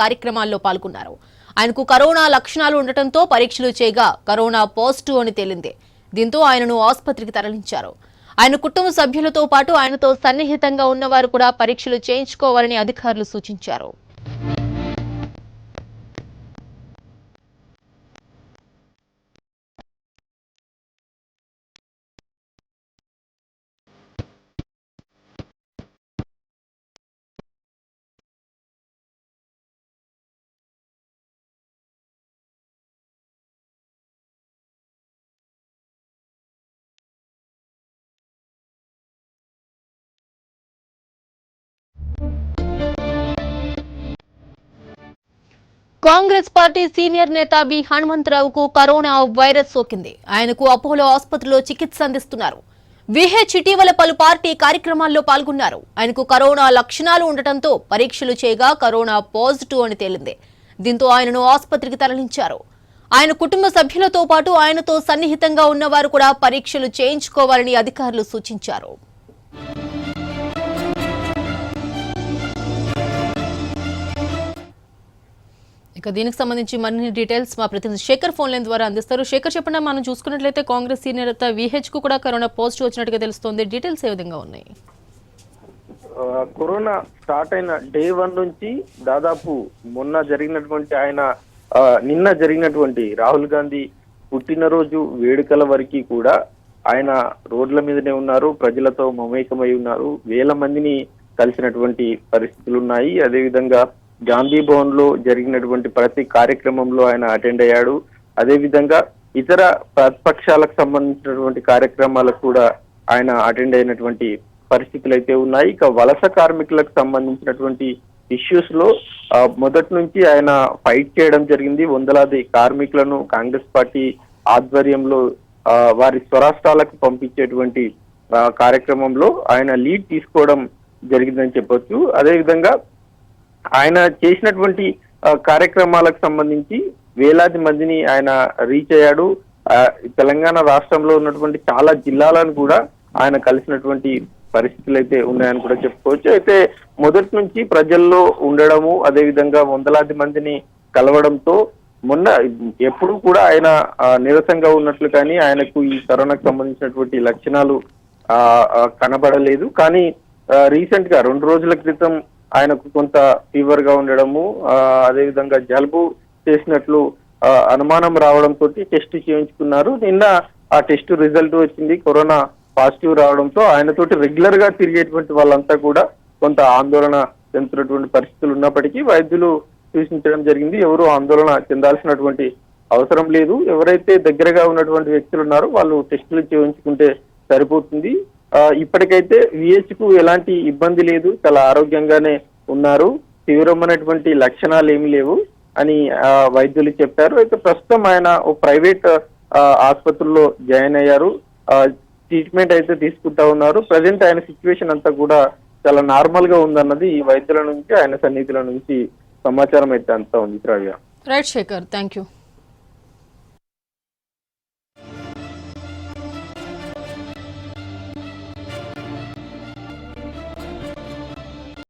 కార్యక్రమాల్లో పాల్గొన్నారు. ఆయనకు కరోనా లక్షణాలు ఉండటంతో పరీక్షలు చేయగా కరోనా పాజిటివ్ అని తేలింది. దీంతో ఆయనను ఆసుపత్రికి తరలించారు. ఆయన కుటుంబ సభ్యులతో పాటు ఆయనతో సన్నిహితంగా ఉన్నవారు కూడా పరీక్షలు చేయించుకోవాలని అధికారులు సూచించారు. కాంగ్రెస్ పార్టీ సీనియర్ నేత బి హనుమంతరావుకు కరోనా వైరస్ సోకింది. ఆయనకు అపోలో ఆసుపత్రిలో చికిత్స అందిస్తున్నారు. విహెచ్ ఇటీవల పలు పార్టీ కార్యక్రమాల్లో పాల్గొన్నారు. ఆయనకు కరోనా లక్షణాలు ఉండటంతో పరీక్షలు చేయగా కరోనా పాజిటివ్ అని తేలింది. దీంతో ఆయనను ఆసుపత్రికి తరలించారు. ఆయన కుటుంబ సభ్యులతో పాటు ఆయనతో సన్నిహితంగా ఉన్నవారు కూడా పరీక్షలు చేయించుకోవాలని అధికారులు సూచించారు. ఇక దీనికి సంబంధించి మరిన్ని డీటెయిల్స్ మా ప్రతినిధి శేఖర్ ఫోన్ లైన్ ద్వారా అందిస్తారు. శేఖర్, చెప్పండి. మనం చూసుకున్నట్లయితే కాంగ్రెస్ సీనియర్ నేత విహెచ్ కు కూడా కరోనా పాజిటివ్ వచ్చినట్టుగా తెలుస్తోంది. డీటెయిల్స్ ఏ విధంగా ఉన్నాయి? కరోనా స్టార్ట్ అయిన డే 1 నుంచి దాదాపు నిన్న జరిగినటువంటి రాహుల్ గాంధీ పుట్టినరోజు వేడుకల వరకు కూడా ఆయన రోడ్ల మీదనే ఉన్నారు, ప్రజలతో మమేకమై ఉన్నారు. వేల మందిని కలిసినటువంటి పరిస్థితులు ఉన్నాయి. అదేవిధంగా గాంధీ భవన్ లో జరిగినటువంటి ప్రతి కార్యక్రమంలో ఆయన అటెండ్ అయ్యాడు. అదేవిధంగా ఇతర ప్రతిపక్షాలకు సంబంధించినటువంటి కార్యక్రమాలకు కూడా ఆయన అటెండ్ అయినటువంటి పరిస్థితులు అయితే ఉన్నాయి. ఇక వలస కార్మికులకు సంబంధించినటువంటి ఇష్యూస్ లో మొదటి నుంచి ఆయన ఫైట్ చేయడం జరిగింది. వందలాది కార్మికులను కాంగ్రెస్ పార్టీ ఆధ్వర్యంలో వారి స్వరాష్ట్రాలకు పంపించేటువంటి కార్యక్రమంలో ఆయన లీడ్ తీసుకోవడం జరిగిందని చెప్పొచ్చు. అదేవిధంగా ఆయన చేసినటువంటి కార్యక్రమాలకు సంబంధించి వేలాది మందిని ఆయన రీచ్ అయ్యాడు. తెలంగాణ రాష్ట్రంలో ఉన్నటువంటి చాలా జిల్లాలను కూడా ఆయన కలిసినటువంటి పరిస్థితులు అయితే ఉన్నాయని కూడా చెప్పుకోవచ్చు. అయితే మొదటి నుంచి ప్రజల్లో ఉండడము, అదేవిధంగా వందలాది మందిని కలవడంతో మొన్న ఎప్పుడు కూడా ఆయన నీరసంగా ఉన్నట్లు కానీ ఆయనకు ఈ కరోనాకు సంబంధించినటువంటి లక్షణాలు కనబడలేదు. కానీ రీసెంట్ గా 2 రోజుల క్రితం ఆయనకు కొంత ఫీవర్ గా ఉండడము, అదేవిధంగా జలుబు చేసినట్లు అనుమానం రావడంతో టెస్ట్ చేయించుకున్నారు. నిన్న ఆ టెస్ట్ రిజల్ట్ వచ్చింది, కరోనా పాజిటివ్ రావడంతో ఆయనతోటి రెగ్యులర్ గా తిరిగేటువంటి వాళ్ళంతా కూడా కొంత ఆందోళన చెందుతున్నటువంటి పరిస్థితులు ఉన్నప్పటికీ వైద్యులు సూచించడం జరిగింది. ఎవరు ఆందోళన చెందాల్సినటువంటి అవసరం లేదు. ఎవరైతే దగ్గరగా ఉన్నటువంటి వ్యక్తులు ఉన్నారో వాళ్ళు టెస్టులు చేయించుకుంటే సరిపోతుంది. ఇప్పటికైతే విహెచ్ కు ఎలాంటి ఇబ్బంది లేదు, చాలా ఆరోగ్యంగానే ఉన్నారు, తీవ్రమైనటువంటి లక్షణాలు ఏమీ లేవు అని వైద్యులు చెప్పారు. అయితే ప్రస్తుతం ఆయన ఓ ప్రైవేట్ ఆసుపత్రిలో జాయిన్ అయ్యారు, ట్రీట్మెంట్ అయితే తీసుకుంటా ఉన్నారు. ప్రజెంట్ ఆయన సిచ్యువేషన్ అంతా కూడా చాలా నార్మల్ గా ఉందన్నది ఈ వైద్యుల నుంచి, ఆయన సన్నిహితుల నుంచి సమాచారం అయితే అంతా ఉంది. Right Shekhar, thank you.